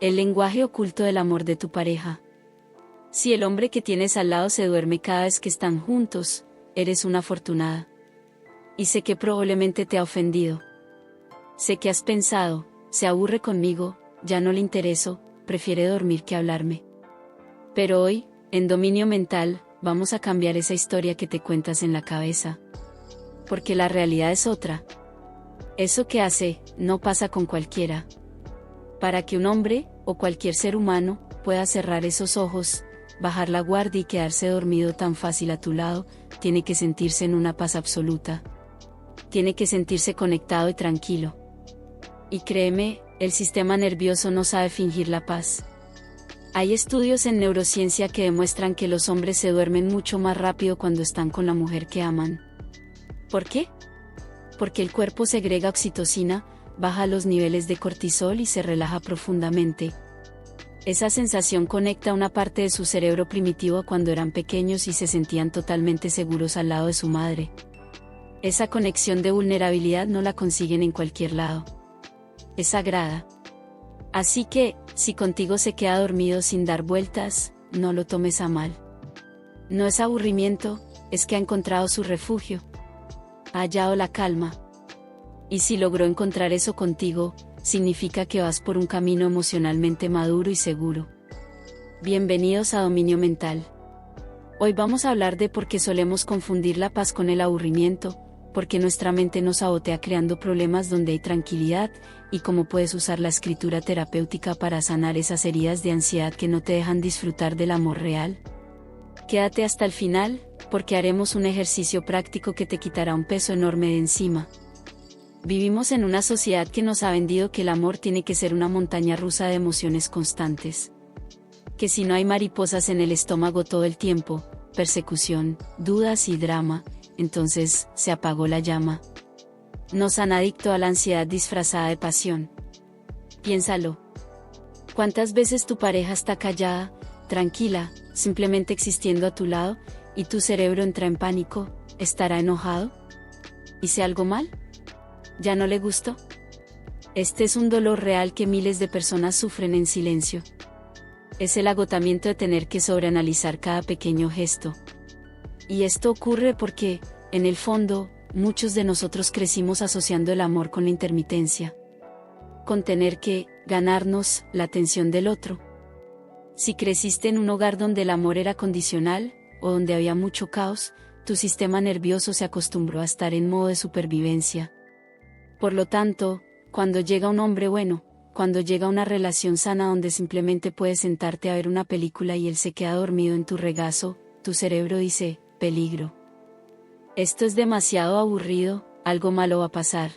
El lenguaje oculto del amor de tu pareja. Si el hombre que tienes al lado se duerme cada vez que están juntos, eres una afortunada. Y sé que probablemente te ha ofendido. Sé que has pensado, se aburre conmigo, ya no le intereso, prefiere dormir que hablarme. Pero hoy, en Dominio Mental, vamos a cambiar esa historia que te cuentas en la cabeza. Porque la realidad es otra. Eso que hace, no pasa con cualquiera. Para que un hombre, o cualquier ser humano, pueda cerrar esos ojos, bajar la guardia y quedarse dormido tan fácil a tu lado, tiene que sentirse en una paz absoluta. Tiene que sentirse conectado y tranquilo. Y créeme, el sistema nervioso no sabe fingir la paz. Hay estudios en neurociencia que demuestran que los hombres se duermen mucho más rápido cuando están con la mujer que aman. ¿Por qué? Porque el cuerpo segrega oxitocina, baja los niveles de cortisol y se relaja profundamente. Esa sensación conecta una parte de su cerebro primitivo a cuando eran pequeños y se sentían totalmente seguros al lado de su madre. Esa conexión de vulnerabilidad no la consiguen en cualquier lado. Es sagrada. Así que, si contigo se queda dormido sin dar vueltas, no lo tomes a mal. No es aburrimiento, es que ha encontrado su refugio. Ha hallado la calma. Y si logró encontrar eso contigo, significa que vas por un camino emocionalmente maduro y seguro. Bienvenidos a Dominio Mental. Hoy vamos a hablar de por qué solemos confundir la paz con el aburrimiento, por qué nuestra mente nos sabotea creando problemas donde hay tranquilidad, y cómo puedes usar la escritura terapéutica para sanar esas heridas de ansiedad que no te dejan disfrutar del amor real. Quédate hasta el final, porque haremos un ejercicio práctico que te quitará un peso enorme de encima. Vivimos en una sociedad que nos ha vendido que el amor tiene que ser una montaña rusa de emociones constantes. Que si no hay mariposas en el estómago todo el tiempo, persecución, dudas y drama, entonces se apagó la llama. Nos han adicto a la ansiedad disfrazada de pasión. Piénsalo. ¿Cuántas veces tu pareja está callada, tranquila, simplemente existiendo a tu lado, y tu cerebro entra en pánico? ¿Estará enojado? ¿Hice algo mal? ¿Ya no le gustó? Este es un dolor real que miles de personas sufren en silencio. Es el agotamiento de tener que sobreanalizar cada pequeño gesto. Y esto ocurre porque, en el fondo, muchos de nosotros crecimos asociando el amor con la intermitencia. Con tener que ganarnos la atención del otro. Si creciste en un hogar donde el amor era condicional, o donde había mucho caos, tu sistema nervioso se acostumbró a estar en modo de supervivencia. Por lo tanto, cuando llega un hombre bueno, cuando llega una relación sana donde simplemente puedes sentarte a ver una película y él se queda dormido en tu regazo, tu cerebro dice, peligro. Esto es demasiado aburrido, algo malo va a pasar.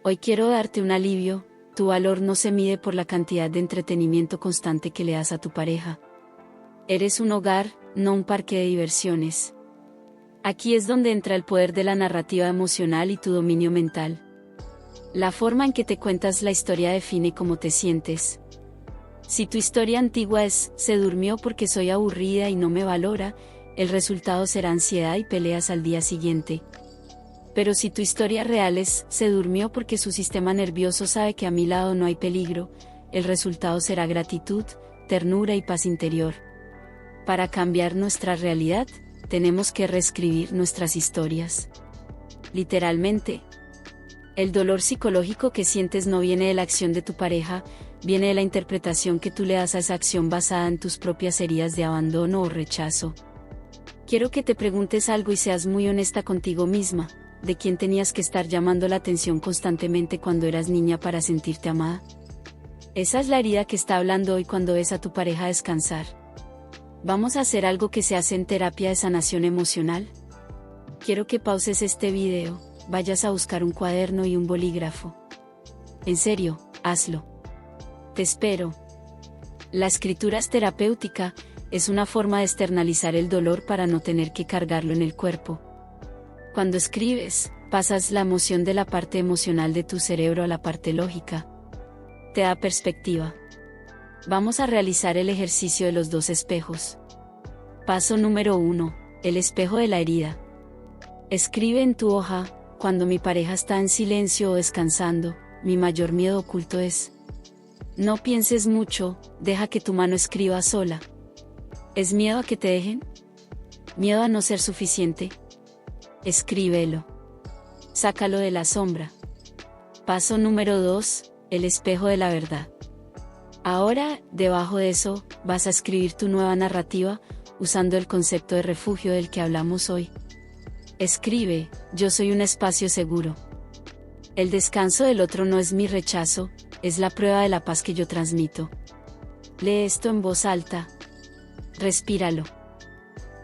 Hoy quiero darte un alivio, tu valor no se mide por la cantidad de entretenimiento constante que le das a tu pareja. Eres un hogar, no un parque de diversiones. Aquí es donde entra el poder de la narrativa emocional y tu dominio mental. La forma en que te cuentas la historia define cómo te sientes. Si tu historia antigua es, se durmió porque soy aburrida y no me valora, el resultado será ansiedad y peleas al día siguiente. Pero si tu historia real es, se durmió porque su sistema nervioso sabe que a mi lado no hay peligro, el resultado será gratitud, ternura y paz interior. Para cambiar nuestra realidad, tenemos que reescribir nuestras historias. Literalmente. El dolor psicológico que sientes no viene de la acción de tu pareja, viene de la interpretación que tú le das a esa acción basada en tus propias heridas de abandono o rechazo. Quiero que te preguntes algo y seas muy honesta contigo misma, ¿de quién tenías que estar llamando la atención constantemente cuando eras niña para sentirte amada? Esa es la herida que está hablando hoy cuando ves a tu pareja descansar. Vamos a hacer algo que se hace en terapia de sanación emocional. Quiero que pauses este video. Vayas a buscar un cuaderno y un bolígrafo. En serio, hazlo. Te espero. La escritura es terapéutica, es una forma de externalizar el dolor para no tener que cargarlo en el cuerpo. Cuando escribes, pasas la emoción de la parte emocional de tu cerebro a la parte lógica. Te da perspectiva. Vamos a realizar el ejercicio de los dos espejos. Paso número 1. El espejo de la herida. Escribe en tu hoja. Cuando mi pareja está en silencio o descansando, mi mayor miedo oculto es. No pienses mucho, deja que tu mano escriba sola. ¿Es miedo a que te dejen? ¿Miedo a no ser suficiente? Escríbelo. Sácalo de la sombra. Paso número 2, el espejo de la verdad. Ahora, debajo de eso, vas a escribir tu nueva narrativa, usando el concepto de refugio del que hablamos hoy. Escribe: yo soy un espacio seguro. El descanso del otro no es mi rechazo, es la prueba de la paz que yo transmito. Lee esto en voz alta. Respíralo.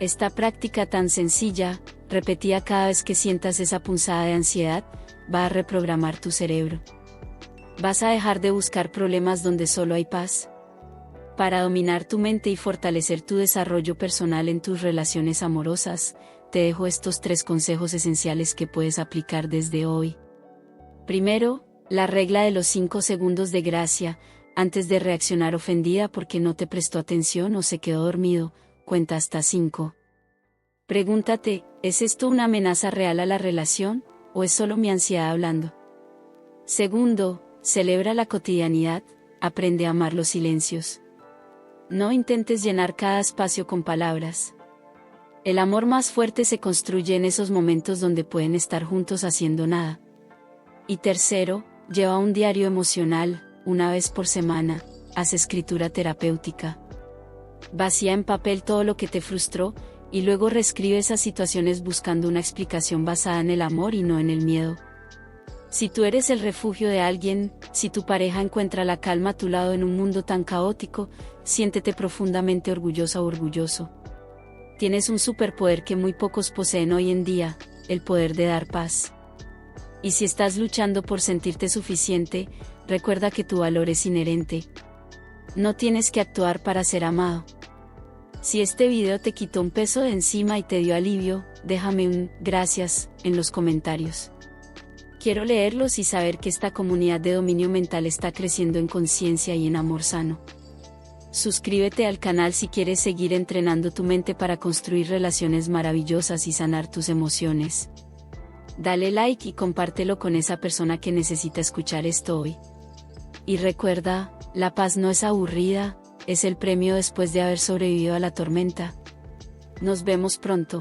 Esta práctica tan sencilla, repetida cada vez que sientas esa punzada de ansiedad, va a reprogramar tu cerebro. ¿Vas a dejar de buscar problemas donde solo hay paz? Para dominar tu mente y fortalecer tu desarrollo personal en tus relaciones amorosas, te dejo estos 3 consejos esenciales que puedes aplicar desde hoy. Primero, la regla de los 5 segundos de gracia. Antes de reaccionar ofendida porque no te prestó atención o se quedó dormido, cuenta hasta 5. Pregúntate: ¿es esto una amenaza real a la relación, o es solo mi ansiedad hablando? Segundo, celebra la cotidianidad, aprende a amar los silencios. No intentes llenar cada espacio con palabras. El amor más fuerte se construye en esos momentos donde pueden estar juntos haciendo nada. Y tercero, lleva un diario emocional, una vez por semana, haz escritura terapéutica. Vacía en papel todo lo que te frustró, y luego reescribe esas situaciones buscando una explicación basada en el amor y no en el miedo. Si tú eres el refugio de alguien, si tu pareja encuentra la calma a tu lado en un mundo tan caótico, siéntete profundamente orgullosa o orgulloso. Tienes un superpoder que muy pocos poseen hoy en día, el poder de dar paz. Y si estás luchando por sentirte suficiente, recuerda que tu valor es inherente. No tienes que actuar para ser amado. Si este video te quitó un peso de encima y te dio alivio, déjame un gracias en los comentarios. Quiero leerlos y saber que esta comunidad de dominio mental está creciendo en conciencia y en amor sano. Suscríbete al canal si quieres seguir entrenando tu mente para construir relaciones maravillosas y sanar tus emociones. Dale like y compártelo con esa persona que necesita escuchar esto hoy. Y recuerda, la paz no es aburrida, es el premio después de haber sobrevivido a la tormenta. Nos vemos pronto.